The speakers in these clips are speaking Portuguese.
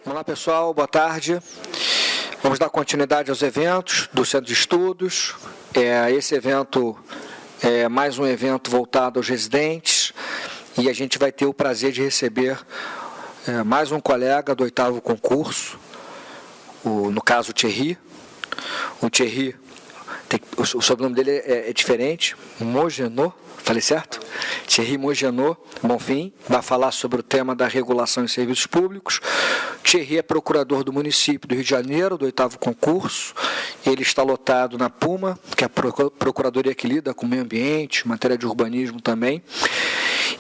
Olá pessoal, boa tarde. Vamos dar continuidade aos eventos do Centro de Estudos. Esse evento é mais um evento voltado aos residentes e a gente vai ter o prazer de receber mais um colega do 8º concurso, no caso o Thierry. O Thierry, o sobrenome dele é diferente, Mogenot. Falei certo? Thierry Mogenot Bonfim vai falar sobre o tema da regulação em serviços públicos. Thierry é procurador do município do Rio de Janeiro, do 8º concurso. Ele está lotado na PUMA, que é a procuradoria que lida com o meio ambiente, matéria de urbanismo também.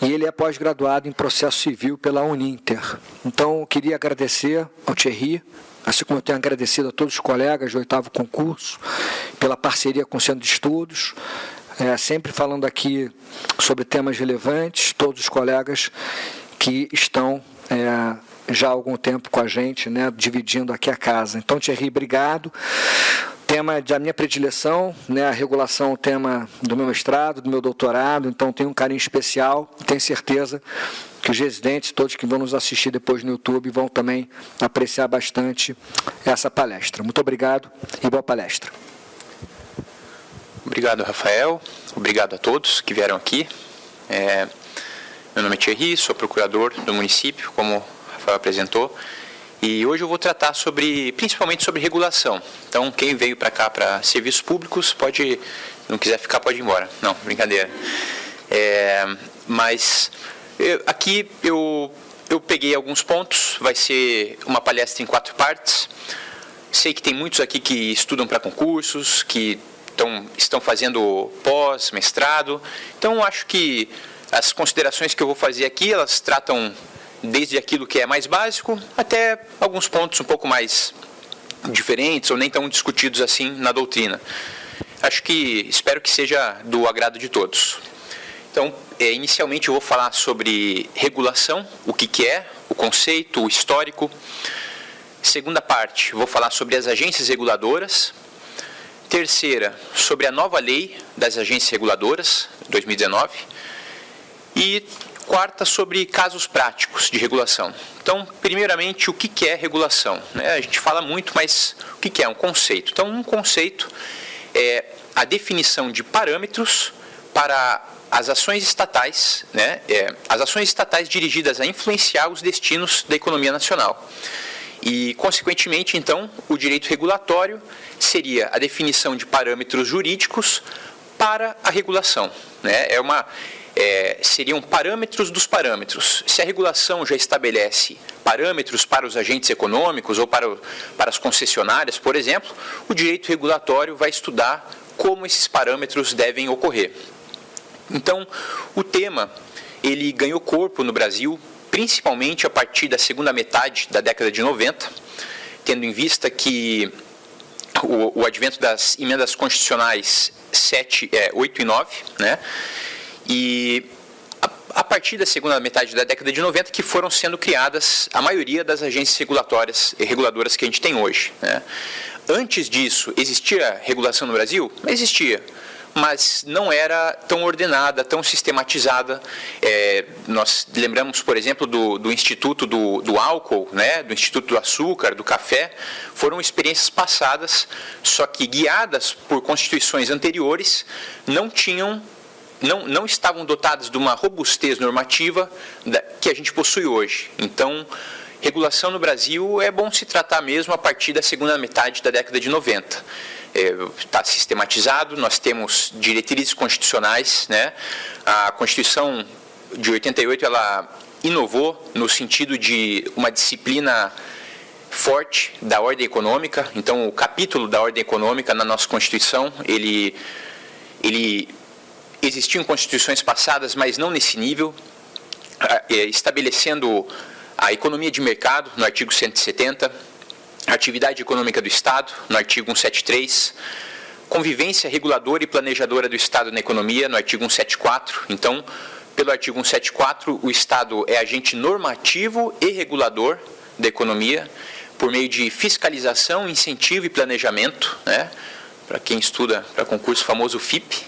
E ele é pós-graduado em processo civil pela Uninter. Então, eu queria agradecer ao Thierry, assim como eu tenho agradecido a todos os colegas do 8º concurso, pela parceria com o Centro de Estudos, sempre falando aqui sobre temas relevantes, todos os colegas que estão já há algum tempo com a gente, dividindo aqui a casa. Então, Thierry, obrigado. Tema da minha predileção, a regulação é o tema do meu mestrado, do meu doutorado, então tenho um carinho especial, tenho certeza que os residentes, todos que vão nos assistir depois no YouTube, vão também apreciar bastante essa palestra. Muito obrigado e boa palestra. Obrigado, Rafael. Obrigado a todos que vieram aqui. Meu nome é Thierry, sou procurador do município, como o Rafael apresentou. E hoje eu vou tratar principalmente sobre regulação. Então, quem veio para cá para serviços públicos, se não quiser ficar, pode ir embora. Não, brincadeira. Aqui eu peguei alguns pontos, vai ser uma palestra em 4 partes. Sei que tem muitos aqui que estudam para concursos, que estão fazendo pós, mestrado. Então, acho que as considerações que eu vou fazer aqui, elas tratam desde aquilo que é mais básico até alguns pontos um pouco mais diferentes ou nem tão discutidos assim na doutrina. Espero que seja do agrado de todos. Então, inicialmente eu vou falar sobre regulação, o que é, o conceito, o histórico. Segunda parte, vou falar sobre as agências reguladoras. Terceira, sobre a nova lei das agências reguladoras, 2019. E quarta, sobre casos práticos de regulação. Então, primeiramente, o que é regulação? A gente fala muito, mas o que é um conceito? Então, um conceito é a definição de parâmetros para as ações estatais, as ações estatais dirigidas a influenciar os destinos da economia nacional. E, consequentemente, então, o direito regulatório seria a definição de parâmetros jurídicos para a regulação. Seriam parâmetros dos parâmetros. Se a regulação já estabelece parâmetros para os agentes econômicos ou para as concessionárias, por exemplo, o direito regulatório vai estudar como esses parâmetros devem ocorrer. Então, o tema ele ganhou corpo no Brasil, principalmente a partir da segunda metade da década de 90, tendo em vista que o advento das emendas constitucionais 8 e 9, e a partir da segunda metade da década de 90 que foram sendo criadas a maioria das agências reguladoras que a gente tem hoje. Antes disso, existia regulação no Brasil? Existia, mas não era tão ordenada, tão sistematizada. Nós lembramos, por exemplo, do Instituto do Álcool, do Instituto do Açúcar, do Café. Foram experiências passadas, só que guiadas por constituições anteriores, não estavam dotadas de uma robustez normativa que a gente possui hoje. Então, regulação no Brasil é bom se tratar mesmo a partir da segunda metade da década de 90. Está sistematizado, nós temos diretrizes constitucionais, A Constituição de 88 ela inovou no sentido de uma disciplina forte da ordem econômica. Então, o capítulo da ordem econômica na nossa Constituição, ele existiam constituições passadas, mas não nesse nível, estabelecendo a economia de mercado, no artigo 170, a atividade econômica do Estado, no artigo 173, convivência reguladora e planejadora do Estado na economia, no artigo 174. Então, pelo artigo 174, o Estado é agente normativo e regulador da economia, por meio de fiscalização, incentivo e planejamento, para quem estuda para concurso, famoso FIP.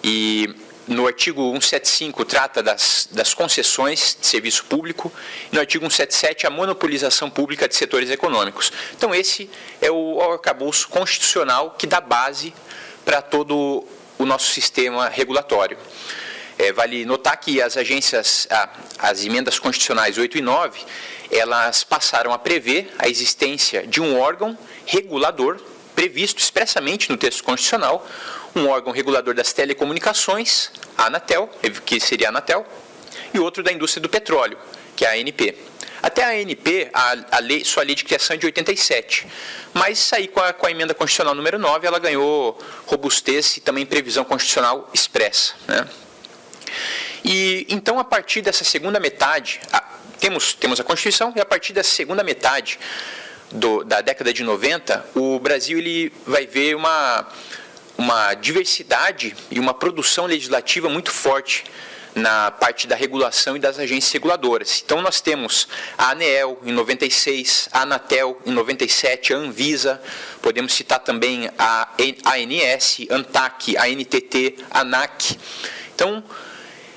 E no artigo 175 trata das concessões de serviço público, e no artigo 177 a monopolização pública de setores econômicos. Então esse é o arcabouço constitucional que dá base para todo o nosso sistema regulatório. Vale notar que as emendas constitucionais 8 e 9, elas passaram a prever a existência de um órgão regulador, previsto expressamente no texto constitucional, um órgão regulador das telecomunicações, a Anatel, que seria a Anatel, e outro da indústria do petróleo, que é a ANP. Até a ANP, sua lei de criação é de 87, mas aí com a emenda constitucional número 9, ela ganhou robustez e também previsão constitucional expressa, né? E então, a partir dessa segunda metade, temos a Constituição, e a partir dessa segunda metade da década de 90, o Brasil ele vai ver uma diversidade e uma produção legislativa muito forte na parte da regulação e das agências reguladoras. Então, nós temos a ANEEL em 96, a Anatel em 97, a Anvisa, podemos citar também a ANS, ANTAC, a NTT, a ANAC. Então,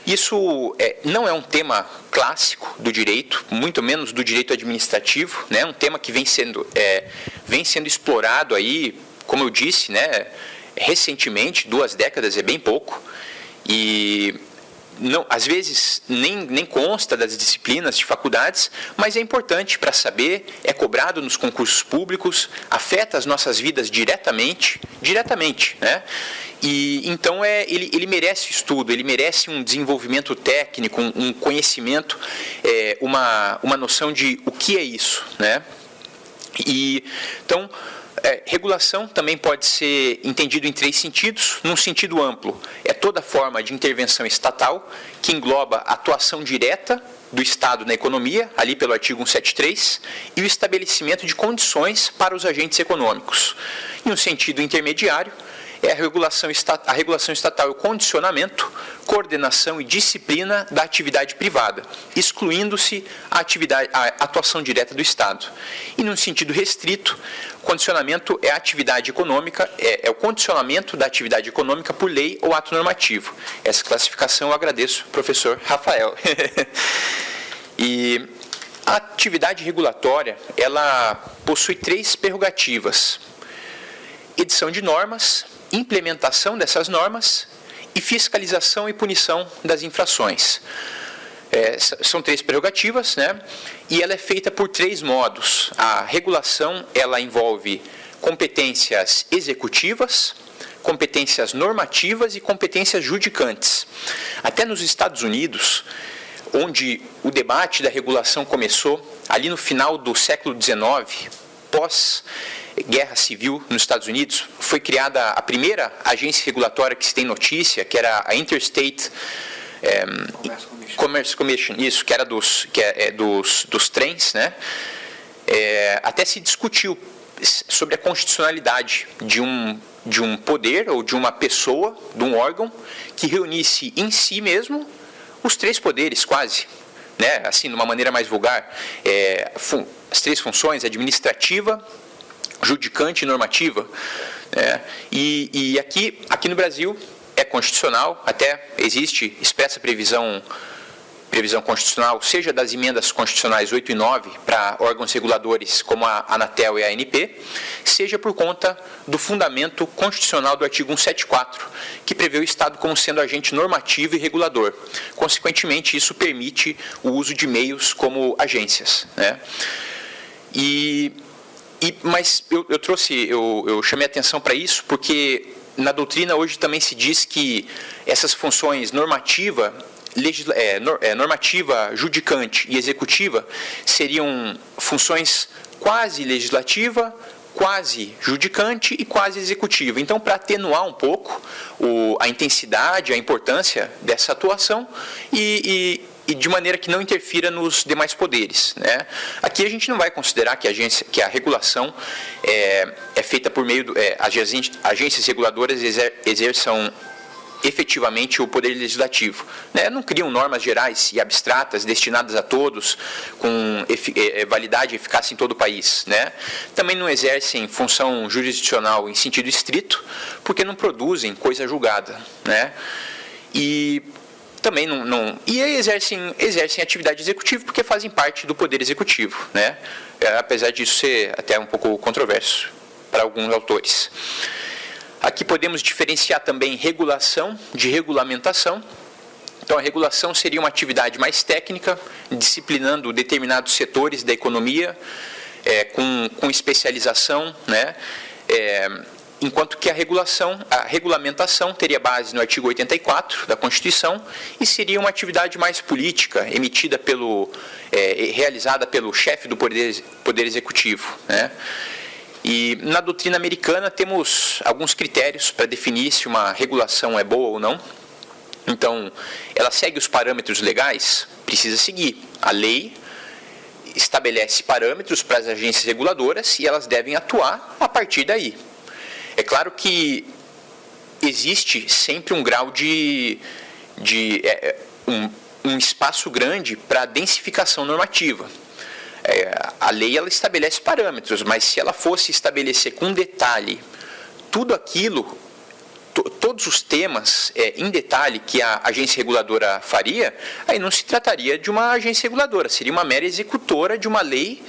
isso não é um tema clássico do direito, muito menos do direito administrativo, né? Um tema que vem sendo explorado aí, como eu disse, né, recentemente, 2 décadas é bem pouco, e não, às vezes nem consta das disciplinas de faculdades, mas é importante para saber, é cobrado nos concursos públicos, afeta as nossas vidas diretamente, né? E então ele merece estudo, ele merece um desenvolvimento técnico, um conhecimento, uma noção de o que é isso, né? E então regulação também pode ser entendido em 3 sentidos. Num sentido amplo, é toda forma de intervenção estatal que engloba a atuação direta do Estado na economia, ali pelo artigo 173, e o estabelecimento de condições para os agentes econômicos. Em um sentido intermediário, a regulação estatal é o condicionamento, coordenação e disciplina da atividade privada, excluindo-se a atuação direta do Estado. E, num sentido restrito, o condicionamento é a atividade econômica, é o condicionamento da atividade econômica por lei ou ato normativo. Essa classificação eu agradeço, professor Rafael. E a atividade regulatória, ela possui 3 prerrogativas: edição de normas, implementação dessas normas e fiscalização e punição das infrações. São 3 prerrogativas, né? E ela é feita por 3 modos. A regulação, ela envolve competências executivas, competências normativas e competências judicantes. Até nos Estados Unidos, onde o debate da regulação começou, ali no final do século XIX, pós-guerra civil nos Estados Unidos, foi criada a primeira agência regulatória que se tem notícia, que era a Interstate Commerce Commission, isso, que era dos trens, né? Até se discutiu sobre a constitucionalidade de um poder ou de uma pessoa, de um órgão, que reunisse em si mesmo os 3 poderes, quase, né? Assim, de uma maneira mais vulgar, as 3 funções: administrativa, judicante e normativa, né? E aqui no Brasil é constitucional, até existe expressa previsão constitucional, seja das emendas constitucionais 8 e 9 para órgãos reguladores como a Anatel e a ANP, seja por conta do fundamento constitucional do artigo 174, que prevê o Estado como sendo agente normativo e regulador. Consequentemente, isso permite o uso de meios como agências, né? Mas eu chamei atenção para isso porque na doutrina hoje também se diz que essas funções normativa, judicante e executiva seriam funções quase legislativa, quase judicante e quase executiva. Então, para atenuar um pouco a intensidade, a importância dessa atuação e de maneira que não interfira nos demais poderes, né? Aqui a gente não vai considerar que a regulação é feita por meio as agências reguladoras exerçam efetivamente o poder legislativo, né? Não criam normas gerais e abstratas destinadas a todos, com validade e eficácia em todo o país, né? Também não exercem função jurisdicional em sentido estrito, porque não produzem coisa julgada, né? e também e exercem atividade executiva porque fazem parte do poder executivo, né? Apesar disso ser até um pouco controverso para alguns autores. Aqui podemos diferenciar também regulação de regulamentação. Então, a regulação seria uma atividade mais técnica, disciplinando determinados setores da economia, com especialização, né? Enquanto que a regulamentação teria base no artigo 84 da Constituição e seria uma atividade mais política, realizada pelo chefe do Poder Executivo, né? E na doutrina americana temos alguns critérios para definir se uma regulação é boa ou não. Então, ela segue os parâmetros legais? Precisa seguir. A lei estabelece parâmetros para as agências reguladoras e elas devem atuar a partir daí. É claro que existe sempre um grau um espaço grande para densificação normativa. A lei ela estabelece parâmetros, mas se ela fosse estabelecer com detalhe tudo aquilo, todos os temas em detalhe que a agência reguladora faria, aí não se trataria de uma agência reguladora, seria uma mera executora de uma lei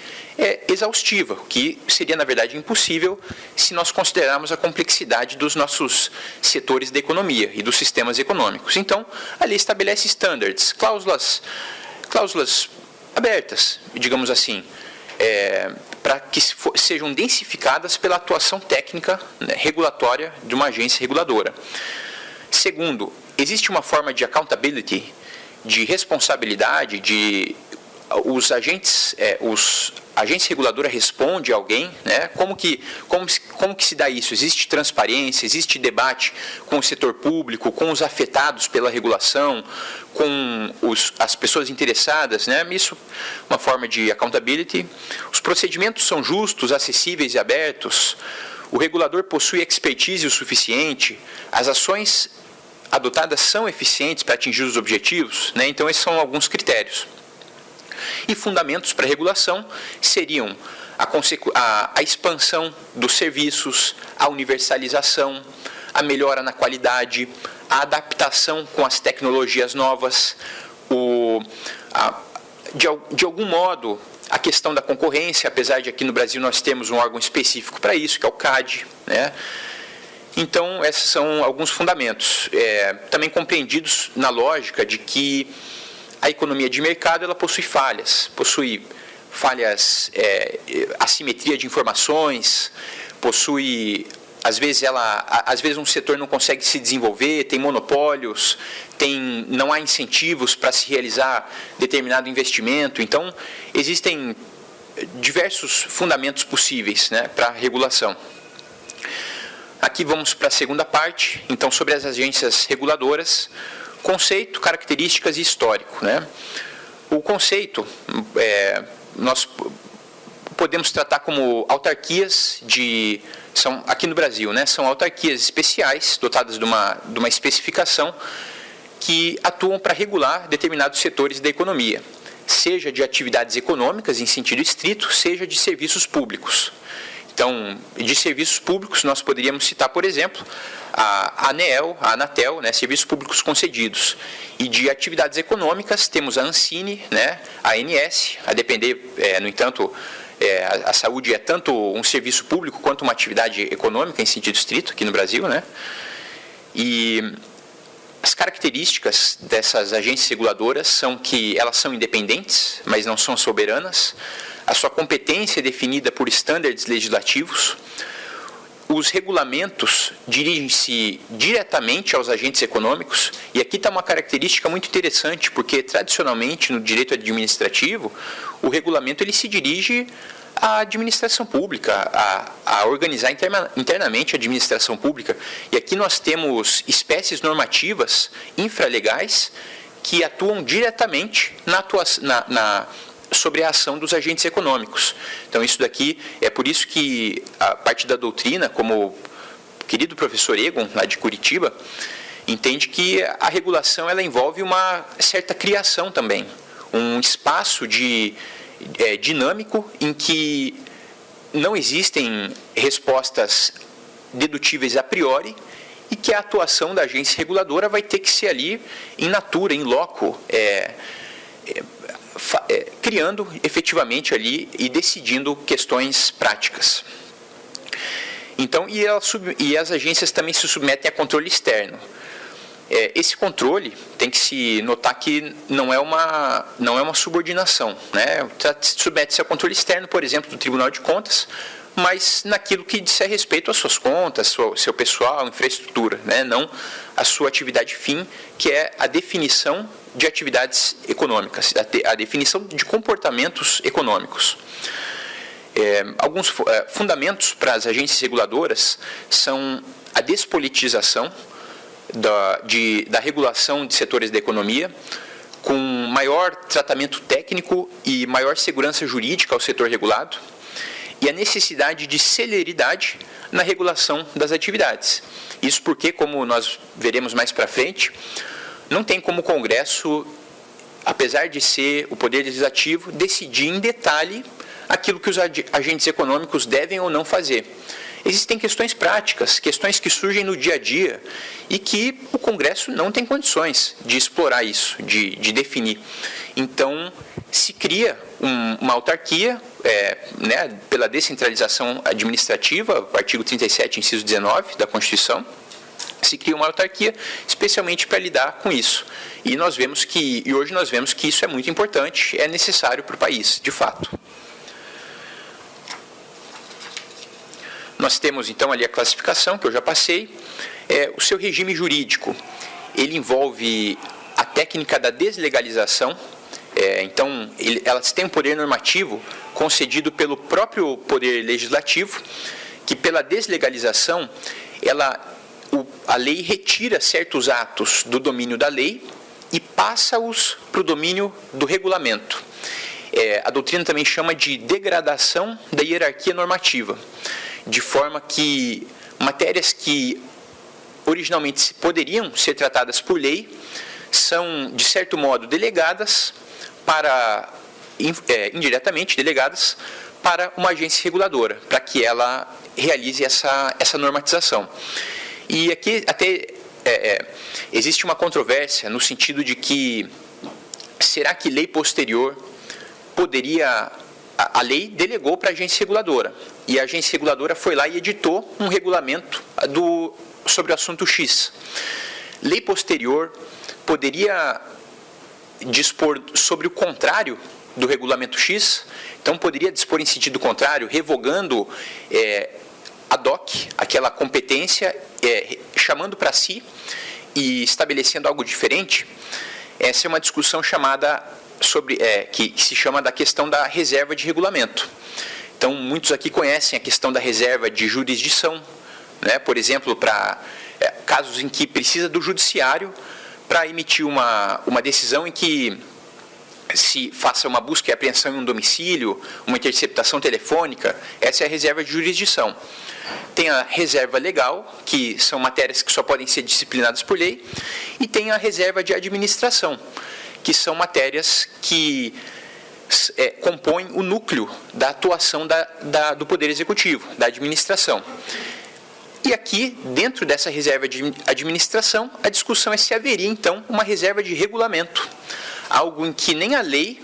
exaustiva, o que seria, na verdade, impossível se nós considerarmos a complexidade dos nossos setores da economia e dos sistemas econômicos. Então, a lei estabelece standards, cláusulas abertas, digamos assim, para que sejam densificadas pela atuação técnica, né, regulatória de uma agência reguladora. Segundo, existe uma forma de accountability, de responsabilidade, a agência reguladora responde a alguém, né? Como que se dá isso? Existe transparência, existe debate com o setor público, com os afetados pela regulação, com as pessoas interessadas, né? Isso é uma forma de accountability. Os procedimentos são justos, acessíveis e abertos. O regulador possui expertise o suficiente. As ações adotadas são eficientes para atingir os objetivos, né? Então, esses são alguns critérios. E fundamentos para a regulação seriam a expansão dos serviços, a universalização, a melhora na qualidade, a adaptação com as tecnologias novas, de algum modo, a questão da concorrência, apesar de aqui no Brasil nós temos um órgão específico para isso, que é o CADE, né? Então, esses são alguns fundamentos, também compreendidos na lógica de que a economia de mercado ela possui falhas, assimetria de informações, às vezes um setor não consegue se desenvolver, tem monopólios, não há incentivos para se realizar determinado investimento. Então, existem diversos fundamentos possíveis, né, para a regulação. Aqui vamos para a segunda parte, então, sobre as agências reguladoras. Conceito, características e histórico, né? O conceito, nós podemos tratar como autarquias aqui no Brasil, né? São autarquias especiais, dotadas de uma especificação, que atuam para regular determinados setores da economia, seja de atividades econômicas em sentido estrito, seja de serviços públicos. Então, de serviços públicos, nós poderíamos citar, por exemplo, a ANEEL, a Anatel, né, serviços públicos concedidos. E de atividades econômicas, temos a Ancine, né, a ANS, a depender, no entanto, a saúde é tanto um serviço público quanto uma atividade econômica em sentido estrito aqui no Brasil, né? E as características dessas agências reguladoras são que elas são independentes, mas não são soberanas. A sua competência é definida por estándares legislativos. Os regulamentos dirigem-se diretamente aos agentes econômicos, e aqui está uma característica muito interessante, porque tradicionalmente no direito administrativo, o regulamento ele se dirige à administração pública, a organizar internamente a administração pública, e aqui nós temos espécies normativas infralegais que atuam diretamente sobre a ação dos agentes econômicos. Então, isso daqui é por isso que a parte da doutrina, como o querido professor Egon, lá de Curitiba, entende que a regulação ela envolve uma certa criação também, um espaço dinâmico em que não existem respostas dedutíveis a priori e que a atuação da agência reguladora vai ter que ser ali in natura, in loco, criando efetivamente ali e decidindo questões práticas. Então, e as agências também se submetem a controle externo. Esse controle tem que se notar que não é uma subordinação, né? Submete-se a controle externo, por exemplo, do Tribunal de Contas, mas naquilo que diz respeito às suas contas, seu pessoal, infraestrutura, né? Não a sua atividade fim, que é a definição de atividades econômicas, a definição de comportamentos econômicos. Alguns fundamentos para as agências reguladoras são a despolitização da regulação de setores da economia, com maior tratamento técnico e maior segurança jurídica ao setor regulado, e a necessidade de celeridade na regulação das atividades. Isso porque, como nós veremos mais para frente, não tem como o Congresso, apesar de ser o Poder Legislativo, decidir em detalhe aquilo que os agentes econômicos devem ou não fazer. Existem questões práticas, questões que surgem no dia a dia e que o Congresso não tem condições de explorar isso, de definir. Então, se cria uma autarquia, né, pela descentralização administrativa, o artigo 37, inciso 19 da Constituição, se cria uma autarquia especialmente para lidar com isso. E hoje nós vemos que isso é muito importante, é necessário para o país, de fato. Nós temos, então, ali a classificação, que eu já passei. O seu regime jurídico, ele envolve a técnica da deslegalização. Então, elas têm um poder normativo concedido pelo próprio Poder Legislativo, que pela deslegalização, a lei retira certos atos do domínio da lei e passa-os para o domínio do regulamento. A doutrina também chama de degradação da hierarquia normativa, de forma que matérias que originalmente poderiam ser tratadas por lei são, de certo modo, delegadas indiretamente delegadas para uma agência reguladora, para que ela realize essa normatização. E aqui até existe uma controvérsia no sentido de que será que lei posterior poderia... A lei delegou para a agência reguladora, e a agência reguladora foi lá e editou um regulamento sobre o assunto X. Lei posterior poderia dispor sobre o contrário do regulamento X, então poderia dispor em sentido contrário, revogando ad hoc aquela competência, chamando para si e estabelecendo algo diferente. Essa é uma discussão que se chama da questão da reserva de regulamento. Então, muitos aqui conhecem a questão da reserva de jurisdição, né? Por exemplo, para casos em que precisa do judiciário para emitir uma decisão em que se faça uma busca e apreensão em um domicílio, uma interceptação telefônica. Essa é a reserva de jurisdição. Tem a reserva legal, que são matérias que só podem ser disciplinadas por lei, e tem a reserva de administração, que são matérias que compõem o núcleo da atuação do Poder Executivo, da administração. E aqui, dentro dessa reserva de administração, a discussão é se haveria, então, uma reserva de regulamento, algo em que nem a lei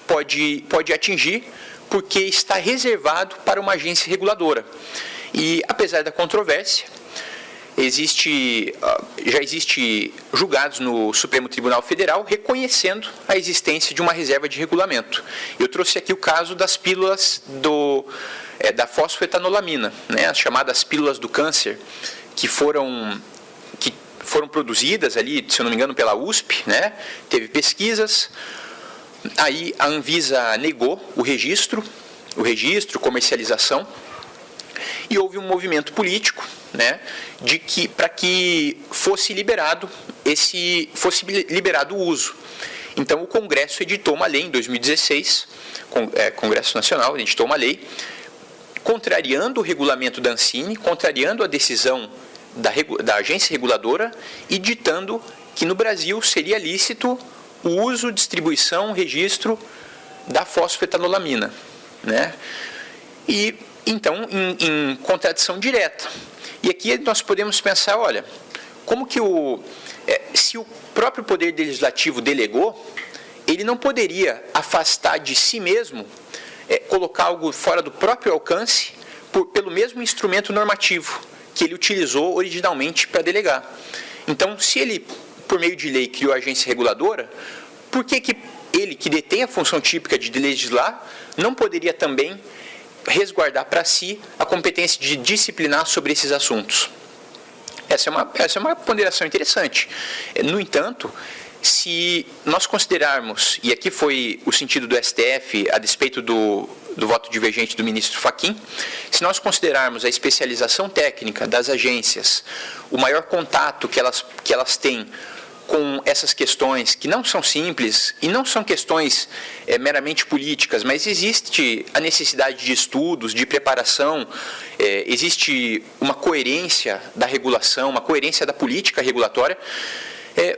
pode atingir, porque está reservado para uma agência reguladora. E, apesar da controvérsia, já existe julgados no Supremo Tribunal Federal reconhecendo a existência de uma reserva de regulamento. Eu trouxe aqui o caso das pílulas da fosfetanolamina, né, as chamadas pílulas do câncer, que foram produzidas ali, se eu não me engano, pela USP, né, teve pesquisas, aí a Anvisa negou o registro, comercialização, e houve um movimento político, né, para que fosse liberado o uso. Então, o Congresso editou uma lei em 2016, Congresso Nacional editou uma lei contrariando o regulamento da Ancine, contrariando a decisão da agência reguladora e ditando que no Brasil seria lícito o uso, distribuição, registro da fosfetanolamina, né? E então, em contradição direta. E aqui nós podemos pensar, olha, como que se o próprio Poder Legislativo delegou, ele não poderia afastar de si mesmo, colocar algo fora do próprio alcance, pelo mesmo instrumento normativo que ele utilizou originalmente para delegar. Então, se ele, por meio de lei, criou a agência reguladora, por que ele, que detém a função típica de legislar, não poderia também resguardar para si a competência de disciplinar sobre esses assuntos? Essa é uma ponderação interessante. No entanto, se nós considerarmos, e aqui foi o sentido do STF, a despeito do voto divergente do ministro Fachin, se nós considerarmos a especialização técnica das agências, o maior contato que elas têm com essas questões, que não são simples e não são questões meramente políticas, mas existe a necessidade de estudos, de preparação, existe uma coerência da regulação, uma coerência da política regulatória,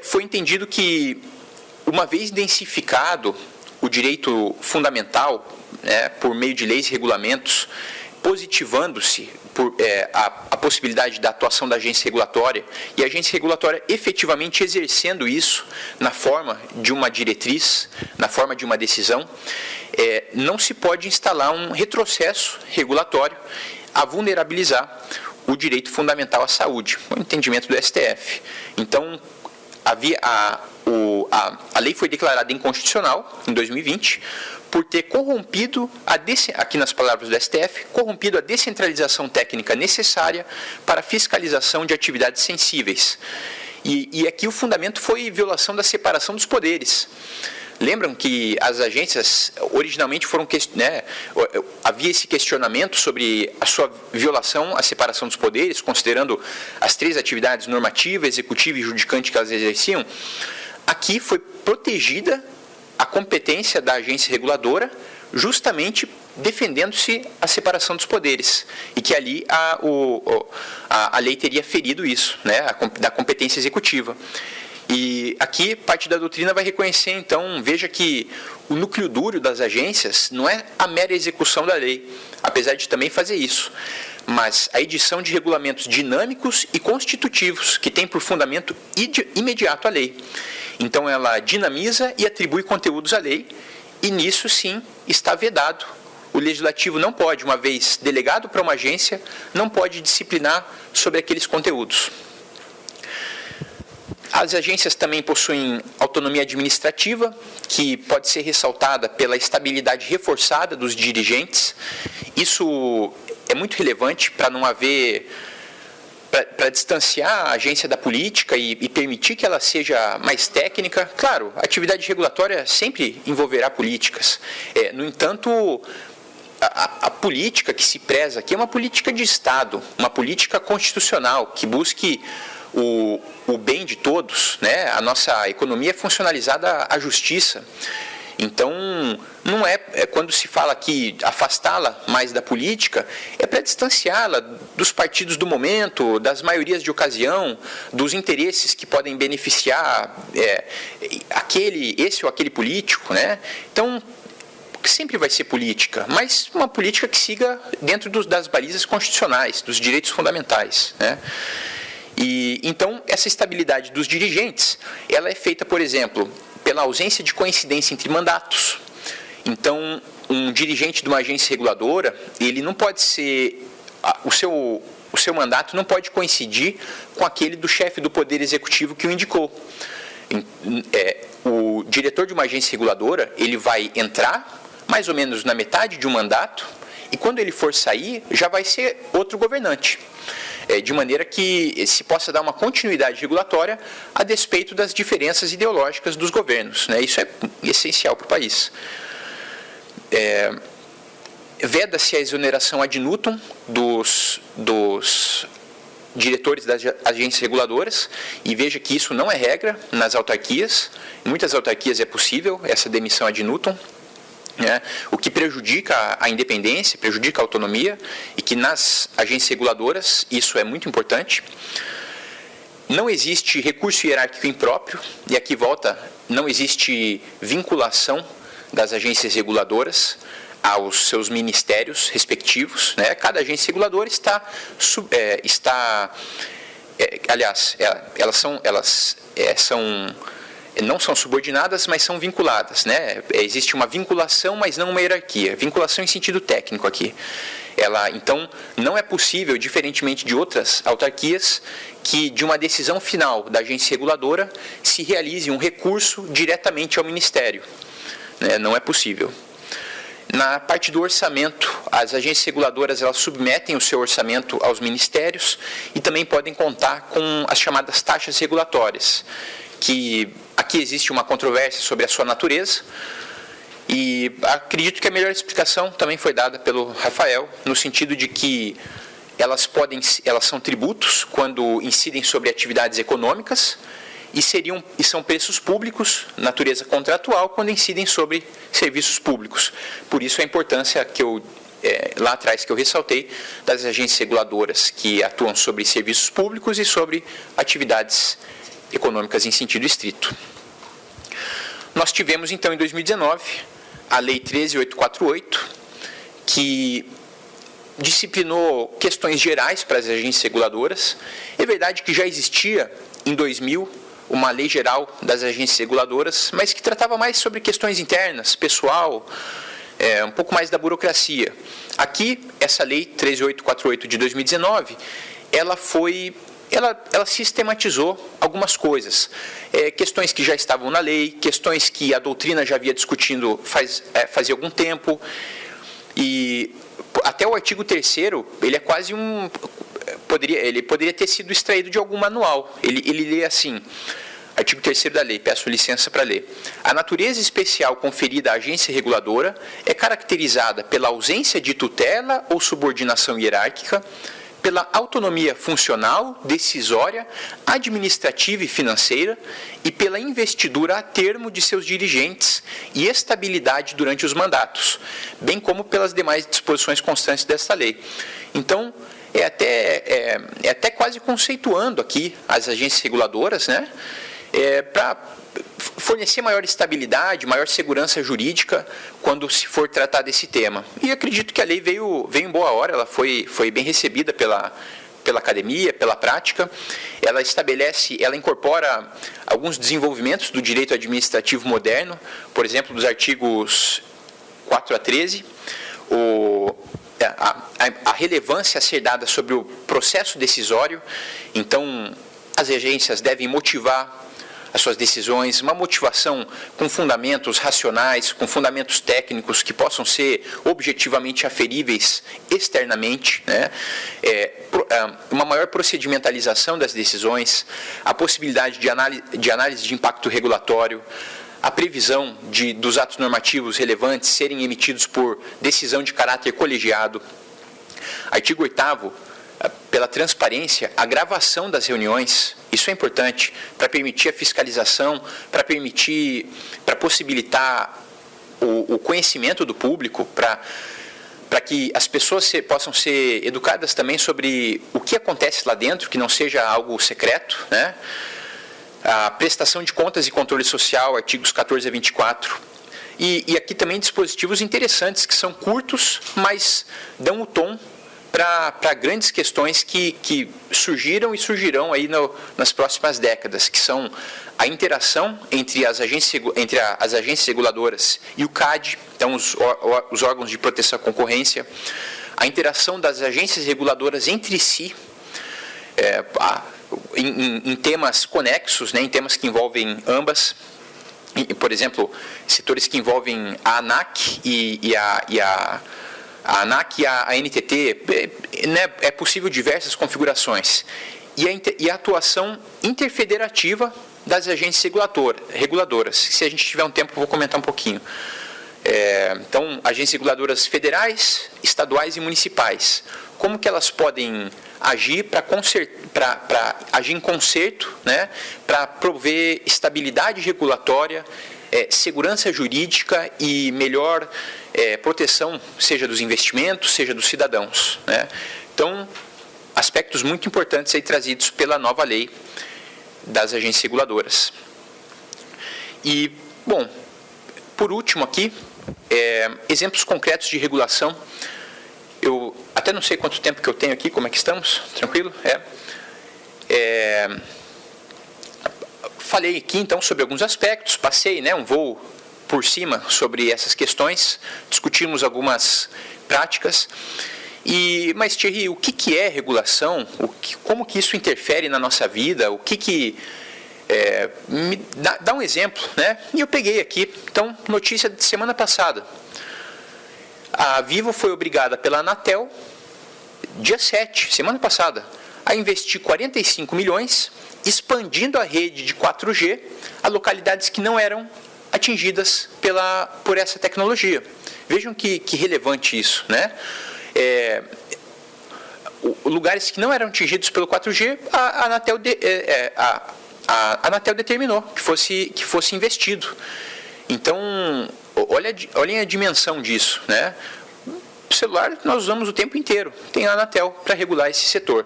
foi entendido que, uma vez densificado o direito fundamental, por meio de leis e regulamentos, positivando-se a possibilidade da atuação da agência regulatória e a agência regulatória efetivamente exercendo isso na forma de uma diretriz, na forma de uma decisão, não se pode instalar um retrocesso regulatório a vulnerabilizar o direito fundamental à saúde, o entendimento do STF. Então, a lei foi declarada inconstitucional em 2020 por ter corrompido, aqui nas palavras do STF, corrompido a descentralização técnica necessária para a fiscalização de atividades sensíveis. E aqui o fundamento foi violação da separação dos poderes. Lembram que as agências originalmente foram, havia esse questionamento sobre a sua violação à separação dos poderes, considerando as três atividades normativa, executiva e judicante que elas exerciam. Aqui foi protegida a competência da agência reguladora, justamente defendendo-se a separação dos poderes, e que ali a lei teria ferido isso, da competência executiva. E aqui parte da doutrina vai reconhecer, então, veja que o núcleo duro das agências não é a mera execução da lei, apesar de também fazer isso, mas a edição de regulamentos dinâmicos e constitutivos, que tem por fundamento imediato a lei. Então, ela dinamiza e atribui conteúdos à lei, e nisso, sim, está vedado. O legislativo não pode, uma vez delegado para uma agência, não pode disciplinar sobre aqueles conteúdos. As agências também possuem autonomia administrativa, que pode ser ressaltada pela estabilidade reforçada dos dirigentes. Isso é muito relevante para não haver, para distanciar a agência da política e permitir que ela seja mais técnica. Claro, a atividade regulatória sempre envolverá políticas. No entanto, a política que se preza aqui é uma política de Estado, uma política constitucional, que busque o bem de todos, A nossa economia é funcionalizada à justiça. Então, não quando se fala aqui afastá-la mais da política, é para distanciá-la dos partidos do momento, das maiorias de ocasião, dos interesses que podem beneficiar esse ou aquele político, Então, sempre vai ser política, mas uma política que siga dentro das balizas constitucionais, dos direitos fundamentais, E então essa estabilidade dos dirigentes, ela é feita, por exemplo, pela ausência de coincidência entre mandatos. Então, um dirigente de uma agência reguladora, ele não pode ser, o seu mandato não pode coincidir com aquele do chefe do Poder Executivo que o indicou. O diretor de uma agência reguladora, ele vai entrar mais ou menos na metade de um mandato, e quando ele for sair, já vai ser outro governante. De maneira que se possa dar uma continuidade regulatória a despeito das diferenças ideológicas dos governos. Isso é essencial para o país. Veda-se a exoneração ad nutum dos diretores das agências reguladoras, e veja que isso não é regra nas autarquias. Em muitas autarquias é possível essa demissão ad nutum, o que prejudica a independência, prejudica a autonomia, e que nas agências reguladoras isso é muito importante. Não existe recurso hierárquico impróprio, e aqui volta, não existe vinculação das agências reguladoras. aos seus ministérios respectivos, né? Cada agência reguladora não são subordinadas, mas são vinculadas, né? Existe uma vinculação, mas não uma hierarquia. Vinculação em sentido técnico aqui. Então, não é possível, diferentemente de outras autarquias, que de uma decisão final da agência reguladora se realize um recurso diretamente ao Ministério. Né? Não é possível. Na parte do orçamento, as agências reguladoras elas submetem o seu orçamento aos ministérios e também podem contar com as chamadas taxas regulatórias, que aqui existe uma controvérsia sobre a sua natureza, e acredito que a melhor explicação também foi dada pelo Rafael, no sentido de que elas são tributos quando incidem sobre atividades econômicas e são preços públicos, natureza contratual, quando incidem sobre serviços públicos. Por isso a importância que lá atrás que eu ressaltei das agências reguladoras que atuam sobre serviços públicos e sobre atividades econômicas em sentido estrito. Nós tivemos, então, em 2019, a Lei 13.848, que disciplinou questões gerais para as agências reguladoras. É verdade que já existia, em 2000, uma lei geral das agências reguladoras, mas que tratava mais sobre questões internas, pessoal, um pouco mais da burocracia. Aqui, essa Lei 13.848 de 2019, ela sistematizou algumas coisas, questões que já estavam na lei, questões que a doutrina já havia discutindo fazia algum tempo, e até o artigo 3º, ele é quase ele poderia ter sido extraído de algum manual. Ele lê assim, artigo 3º da lei, peço licença para ler. A natureza especial conferida à agência reguladora é caracterizada pela ausência de tutela ou subordinação hierárquica, pela autonomia funcional, decisória, administrativa e financeira e pela investidura a termo de seus dirigentes e estabilidade durante os mandatos, bem como pelas demais disposições constantes desta lei. Então, é até quase conceituando aqui as agências reguladoras, né, para fornecer maior estabilidade, maior segurança jurídica quando se for tratar desse tema. E acredito que a lei veio em boa hora, ela foi bem recebida pela academia, pela prática. Ela incorpora alguns desenvolvimentos do direito administrativo moderno, por exemplo, dos artigos 4 a 13, a relevância a ser dada sobre o processo decisório. Então, as agências devem motivar as suas decisões, uma motivação com fundamentos racionais, com fundamentos técnicos que possam ser objetivamente aferíveis externamente, né? Uma maior procedimentalização das decisões, a possibilidade de análise de impacto regulatório, a previsão dos atos normativos relevantes serem emitidos por decisão de caráter colegiado. Artigo 8º, pela transparência, a gravação das reuniões, isso é importante, para permitir a fiscalização, para possibilitar o conhecimento do público, para que as pessoas possam ser educadas também sobre o que acontece lá dentro, que não seja algo secreto, né? A prestação de contas e controle social, artigos 14 a 24. E aqui também dispositivos interessantes, que são curtos, mas dão o tom para grandes questões que surgiram e surgirão aí nas próximas décadas, que são a interação entre as agências reguladoras e o CAD, então os órgãos de proteção à concorrência, a interação das agências reguladoras entre si, em temas conexos, né, em temas que envolvem ambas, por exemplo, setores que envolvem a ANAC e a ANAC e a NTT, né, é possível diversas configurações. E a atuação interfederativa das agências reguladoras. Se a gente tiver um tempo, eu vou comentar um pouquinho. Então, agências reguladoras federais, estaduais e municipais. Como que elas podem agir para agir em concerto, né, para prover estabilidade regulatória, segurança jurídica e melhor proteção, seja dos investimentos, seja dos cidadãos, né? Então, aspectos muito importantes aí trazidos pela nova lei das agências reguladoras. E, bom, por último aqui, exemplos concretos de regulação. Eu até não sei quanto tempo que eu tenho aqui, como é que estamos? Tranquilo? Falei aqui, então, sobre alguns aspectos, passei, né, um voo por cima sobre essas questões, discutimos algumas práticas. Mas, Thierry, o que é regulação? Como que isso interfere na nossa vida? Me dá um exemplo, né? E eu peguei aqui, então, notícia de semana passada. A Vivo foi obrigada pela Anatel, dia 7, semana passada, a investir 45 milhões, expandindo a rede de 4G a localidades que não eram atingidas por essa tecnologia. Vejam que relevante isso, né? Lugares que não eram atingidos pelo 4G, a Anatel determinou que fosse investido. Então, olhem a dimensão disso, né? O celular nós usamos o tempo inteiro, tem a Anatel para regular esse setor.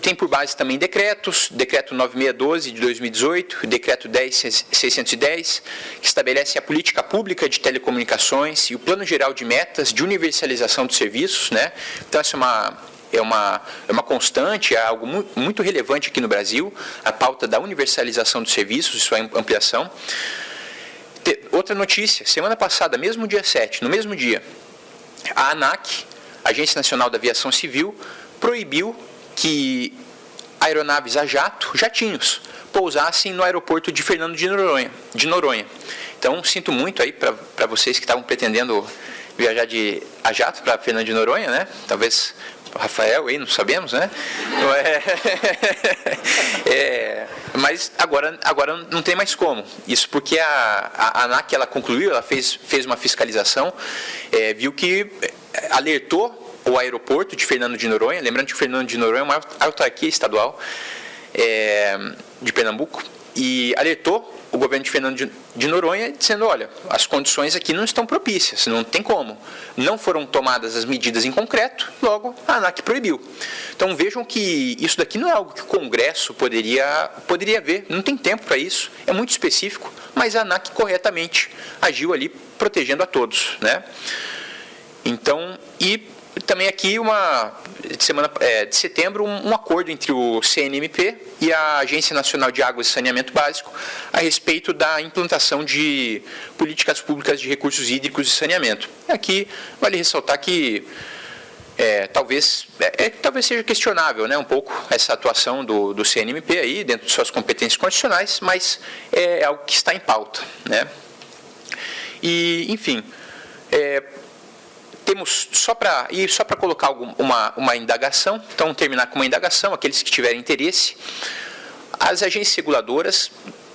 Tem por base também decretos, decreto 9612 de 2018, decreto 10610, que estabelece a política pública de telecomunicações e o plano geral de metas de universalização dos serviços, né? Então, essa é uma constante, é algo muito relevante aqui no Brasil, a pauta da universalização dos serviços, sua ampliação. Outra notícia, semana passada, mesmo dia 7, no mesmo dia, a ANAC, Agência Nacional da Aviação Civil, proibiu que aeronaves a jato, jatinhos, pousassem no aeroporto de Fernando de Noronha. Então, sinto muito aí para vocês que estavam pretendendo viajar a jato para Fernando de Noronha, né? Talvez o Rafael aí, não sabemos, né? Mas agora não tem mais como. Isso porque a ANAC, ela concluiu, ela fez uma fiscalização, viu que alertou o aeroporto de Fernando de Noronha, lembrando que Fernando de Noronha é uma autarquia estadual de Pernambuco, e alertou o governo de Fernando de Noronha dizendo, olha, as condições aqui não estão propícias, não tem como. Não foram tomadas as medidas em concreto, logo a ANAC proibiu. Então vejam que isso daqui não é algo que o Congresso poderia ver, não tem tempo para isso, é muito específico, mas a ANAC corretamente agiu ali protegendo a todos, né? Então, e também aqui, de setembro, um acordo entre o CNMP e a Agência Nacional de Águas e Saneamento Básico a respeito da implantação de políticas públicas de recursos hídricos e saneamento. Aqui vale ressaltar que talvez seja questionável, né, um pouco essa atuação do CNMP aí, dentro de suas competências constitucionais, mas é algo que está em pauta, né? E, enfim, temos, só para colocar uma indagação, então terminar com uma indagação, aqueles que tiverem interesse, as agências reguladoras,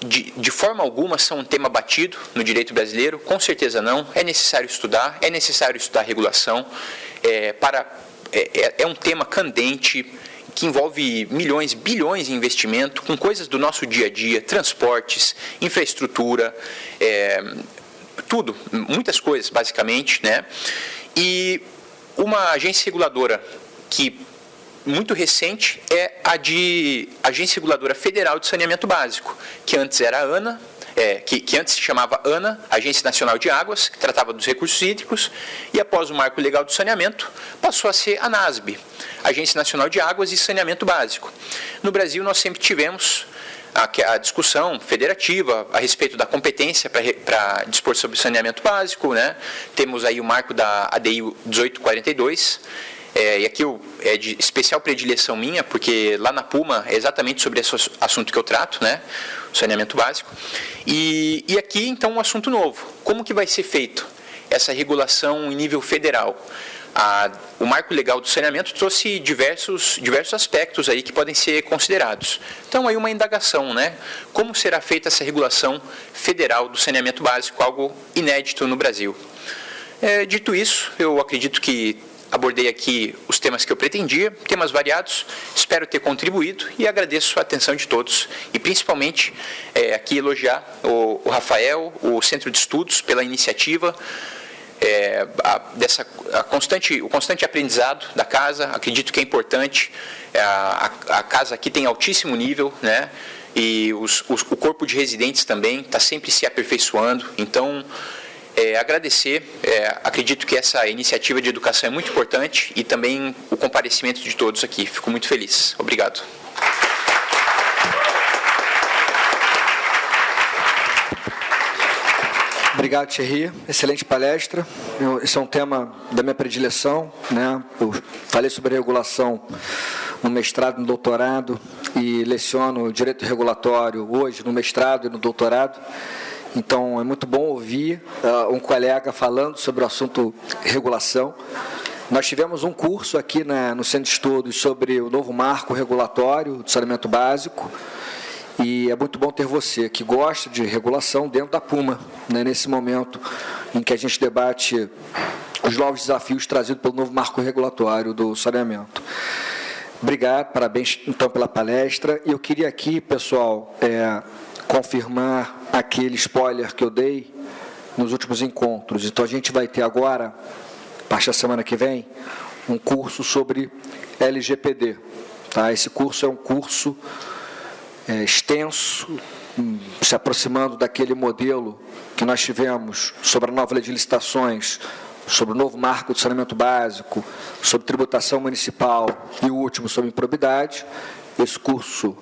de forma alguma, são um tema batido no direito brasileiro, com certeza não, é necessário estudar regulação, é um tema candente, que envolve milhões, bilhões de investimento, com coisas do nosso dia a dia, transportes, infraestrutura, tudo, muitas coisas, basicamente, né? E uma agência reguladora muito recente é a de Agência Reguladora Federal de Saneamento Básico, que antes era a ANA, que antes se chamava ANA, Agência Nacional de Águas, que tratava dos recursos hídricos, e após o Marco Legal do Saneamento, passou a ser a ANASB, Agência Nacional de Águas e Saneamento Básico. No Brasil, nós sempre tivemos a discussão federativa a respeito da competência para dispor sobre saneamento básico, né? Temos aí o marco da ADI 1842, e aqui é de especial predileção minha, porque lá na Puma é exatamente sobre esse assunto que eu trato, né? O saneamento básico. E aqui, então, um assunto novo. Como que vai ser feito essa regulação em nível federal? O marco legal do saneamento trouxe diversos aspectos aí que podem ser considerados. Então, aí uma indagação, né? Como será feita essa regulação federal do saneamento básico, algo inédito no Brasil? Dito isso, eu acredito que abordei aqui os temas que eu pretendia, temas variados, espero ter contribuído e agradeço a atenção de todos. E principalmente aqui elogiar o Rafael, o Centro de Estudos, pela iniciativa, o constante aprendizado da casa. Acredito que é importante, a casa aqui tem altíssimo nível, né? e o corpo de residentes também está sempre se aperfeiçoando. Então, agradecer, acredito que essa iniciativa de educação é muito importante e também o comparecimento de todos aqui. Fico muito feliz. Obrigado. Obrigado, Thierry. Excelente palestra. Esse é um tema da minha predileção, né? Eu falei sobre regulação no mestrado e no doutorado e leciono direito regulatório hoje no mestrado e no doutorado. Então, é muito bom ouvir um colega falando sobre o assunto regulação. Nós tivemos um curso aqui no Centro de Estudos sobre o novo marco regulatório do saneamento básico, e é muito bom ter você, que gosta de regulação, dentro da Puma, né, nesse momento em que a gente debate os novos desafios trazidos pelo novo marco regulatório do saneamento. Obrigado, parabéns, então, pela palestra. E eu queria aqui, pessoal, confirmar aquele spoiler que eu dei nos últimos encontros. Então, a gente vai ter agora, a partir da semana que vem, um curso sobre LGPD. Tá? Esse curso é um curso extenso, se aproximando daquele modelo que nós tivemos sobre a nova lei de licitações, sobre o novo marco do saneamento básico, sobre tributação municipal e o último sobre improbidade. Esse curso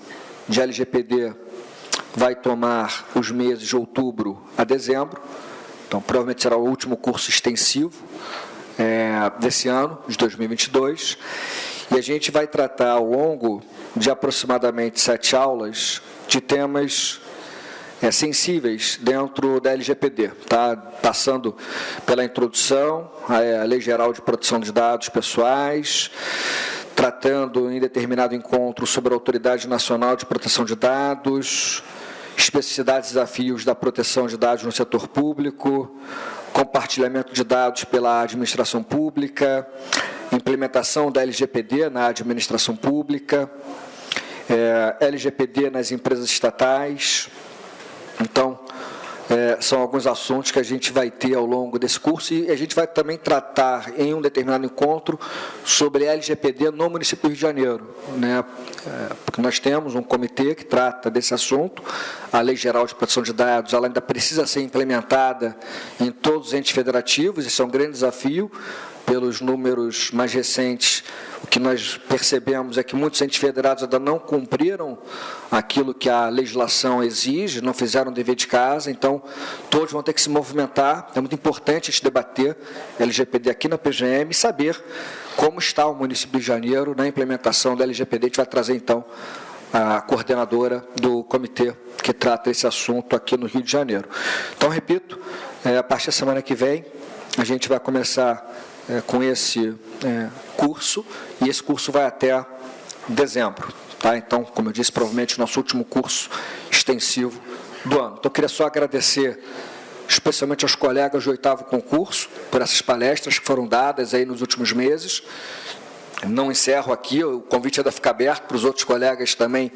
de LGPD vai tomar os meses de outubro a dezembro, então provavelmente será o último curso extensivo desse ano, de 2022, e a gente vai tratar ao longo de aproximadamente 7 aulas de temas sensíveis dentro da LGPD, tá? Passando pela introdução à Lei Geral de Proteção de Dados Pessoais, tratando em determinado encontro sobre a Autoridade Nacional de Proteção de Dados, especificidades e desafios da proteção de dados no setor público, compartilhamento de dados pela administração pública, implementação da LGPD na administração pública, LGPD nas empresas estatais. Então, são alguns assuntos que a gente vai ter ao longo desse curso, e a gente vai também tratar em um determinado encontro sobre LGPD no município do Rio de Janeiro, né? Porque nós temos um comitê que trata desse assunto. A Lei Geral de Proteção de Dados, ela ainda precisa ser implementada em todos os entes federativos. Esse é um grande desafio. Pelos números mais recentes, o que nós percebemos é que muitos entes federados ainda não cumpriram aquilo que a legislação exige, não fizeram o dever de casa, então todos vão ter que se movimentar. É muito importante a gente debater LGPD aqui na PGM e saber como está o município de Janeiro na implementação da LGPD. A gente vai trazer, então, a coordenadora do comitê que trata esse assunto aqui no Rio de Janeiro. Então, repito, a partir da semana que vem, a gente vai começar com esse curso, e esse curso vai até dezembro. Tá? Então, como eu disse, provavelmente o nosso último curso extensivo do ano. Então, eu queria só agradecer especialmente aos colegas do 8º concurso por essas palestras que foram dadas aí nos últimos meses. Não encerro aqui, o convite ainda fica aberto para os outros colegas também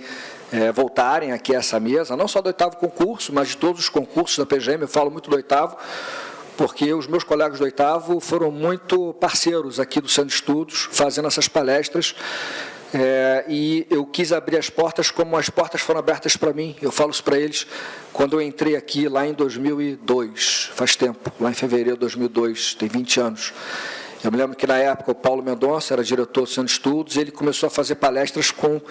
voltarem aqui a essa mesa, não só do 8º concurso, mas de todos os concursos da PGM. Eu falo muito do 8º, porque os meus colegas do 8º foram muito parceiros aqui do Centro de Estudos, fazendo essas palestras, e eu quis abrir as portas como as portas foram abertas para mim. Eu falo isso para eles quando eu entrei aqui lá em 2002, faz tempo, lá em fevereiro de 2002, tem 20 anos. Eu me lembro que, na época, o Paulo Mendonça era diretor do Centro de Estudos, e ele começou a fazer palestras com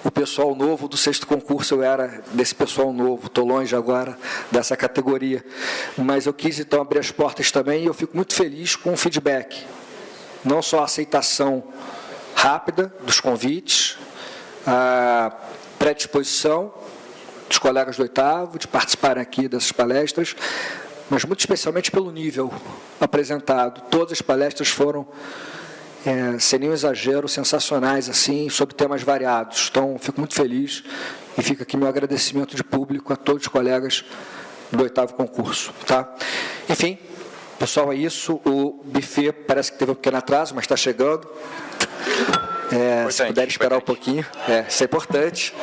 o pessoal novo do 6º concurso. Eu era desse pessoal novo, estou longe agora dessa categoria. Mas eu quis, então, abrir as portas também, e eu fico muito feliz com o feedback. Não só a aceitação rápida dos convites, a predisposição dos colegas do 8º de participarem aqui dessas palestras, mas muito especialmente pelo nível apresentado. Todas as palestras foram, sem nenhum exagero, sensacionais, assim, sobre temas variados. Então, fico muito feliz, e fica aqui meu agradecimento de público a todos os colegas do 8º concurso. Tá? Enfim, pessoal, é isso. O buffet parece que teve um pequeno atraso, mas está chegando. Se puder esperar um pouquinho, isso é importante.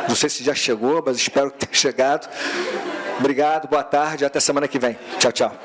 Não sei se já chegou, mas espero que tenha chegado. Obrigado, boa tarde, até semana que vem. Tchau, tchau.